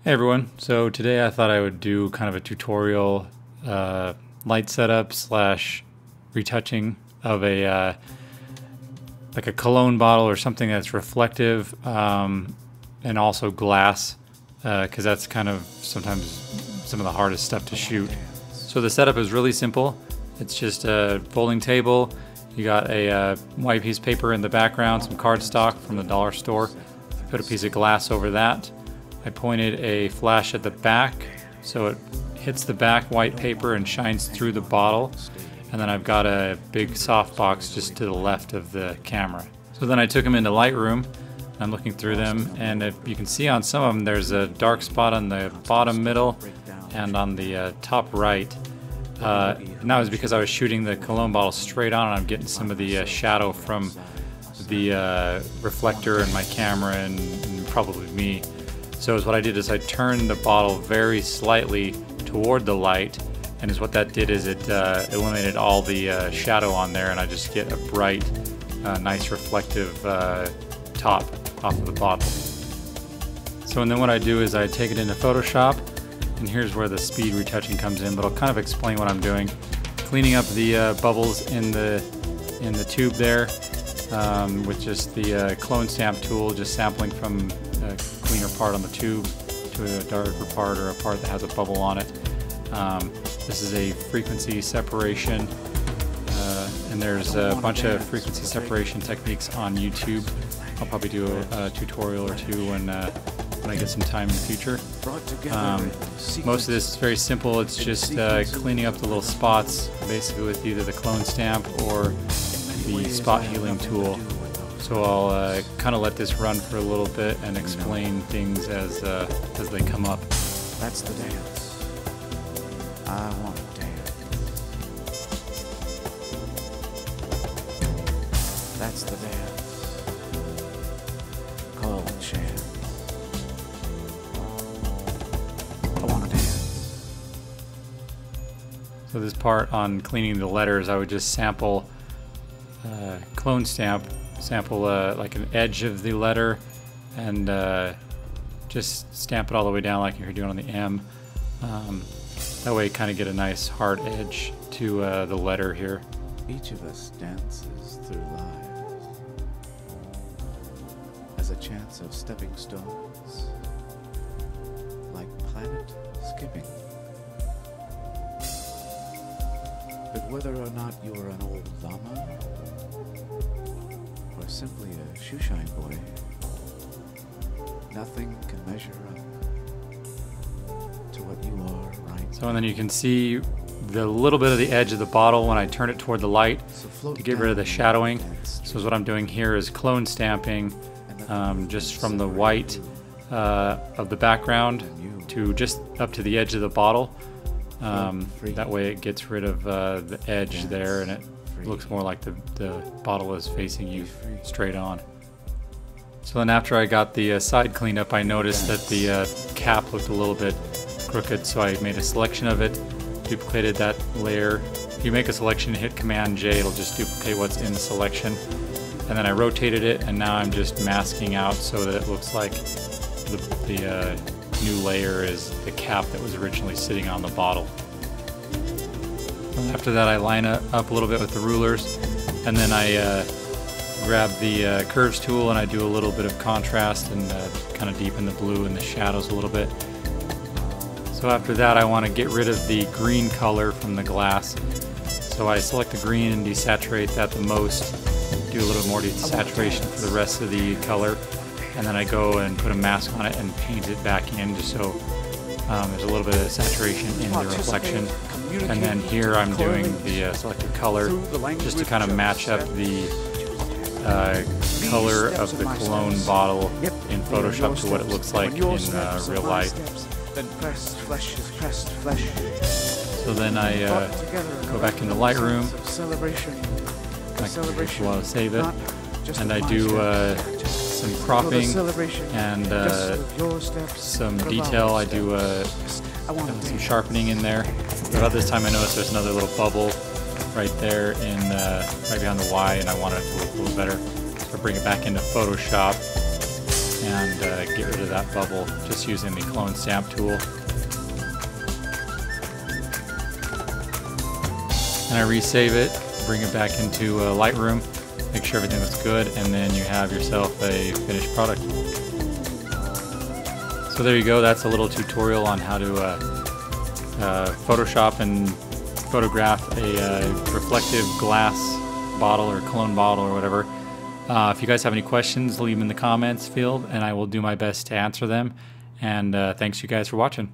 Hey everyone, so today I thought I would do kind of a tutorial light setup slash retouching of a like a cologne bottle or something that's reflective and also glass because that's kind of sometimes some of the hardest stuff to shoot. So the setup is really simple. It's just a folding table. You got a white piece of paper in the background, some cardstock from the dollar store. I put a piece of glass over that. I pointed a flash at the back so it hits the back white paper and shines through the bottle. And then I've got a big softbox just to the left of the camera. So then I took them into Lightroom. I'm looking through them, and if you can see on some of them there's a dark spot on the bottom middle and on the top right. And that was because I was shooting the cologne bottle straight on and I'm getting some of the shadow from the reflector and my camera and probably me. So what I did is I turned the bottle very slightly toward the light, and what that did is it eliminated all the shadow on there, and I just get a bright, nice reflective top off of the bottle. So and then what I do is I take it into Photoshop, and here's where the speed retouching comes in, but I'll kind of explain what I'm doing. Cleaning up the bubbles in the tube there with just the clone stamp tool, just sampling from a cleaner part on the tube to a darker part or a part that has a bubble on it. This is a frequency separation, and there's a bunch of frequency separation techniques on YouTube. I'll probably do a tutorial or two when I get some time in the future. Most of this is very simple. It's just cleaning up the little spots, basically with either the clone stamp or the spot healing tool. So I'll kind of let this run for a little bit and explain things as they come up. That's the dance. I want to dance. That's the dance. Called chant. I want to dance. So this part on cleaning the letters, I would just sample clone stamp. Sample like an edge of the letter and just stamp it all the way down like you're doing on the M. That way you kind of get a nice hard edge to the letter here. Each of us dances through life as a chance of stepping stones, like planet skipping. But whether or not you're an old llama or simply a shoeshine boy, nothing can measure up to what you are right now. So and then you can see the little bit of the edge of the bottle when I turn it toward the light to get rid of the shadowing. So what I'm doing here is clone stamping just from the white of the background to just up to the edge of the bottle. That way it gets rid of the edge there and it looks more like the bottle is facing you straight on. So then after I got the side cleaned up, I noticed that the cap looked a little bit crooked, so I made a selection of it, duplicated that layer. If you make a selection and hit Command J, it'll just duplicate what's in the selection. And then I rotated it, and now I'm just masking out so that it looks like the new layer is the cap that was originally sitting on the bottle. After that I line it up a little bit with the rulers, and then I grab the curves tool and I do a little bit of contrast and kind of deepen the blue and the shadows a little bit. So after that I want to get rid of the green color from the glass. So I select the green and desaturate that the most, do a little more desaturation for the rest of the color, and then I go and put a mask on it and paint it back in just so there's a little bit of saturation in the reflection. And then here I'm doing the selected color just to kind of match up the color of the cologne bottle in Photoshop to what it looks like in real life. So then I go back into Lightroom, I save it, and I do some cropping and some detail. I do some sharpening in there. But about this time I noticed there's another little bubble right there in right behind the Y, and I want it to look a little better. So I bring it back into Photoshop and get rid of that bubble just using the clone stamp tool. And I resave it, bring it back into Lightroom, make sure everything looks good, and then you have yourself a finished product. So there you go, that's a little tutorial on how to Photoshop and photograph a reflective glass bottle or cologne bottle or whatever. If you guys have any questions, leave them in the comments field and I will do my best to answer them. And thanks you guys for watching.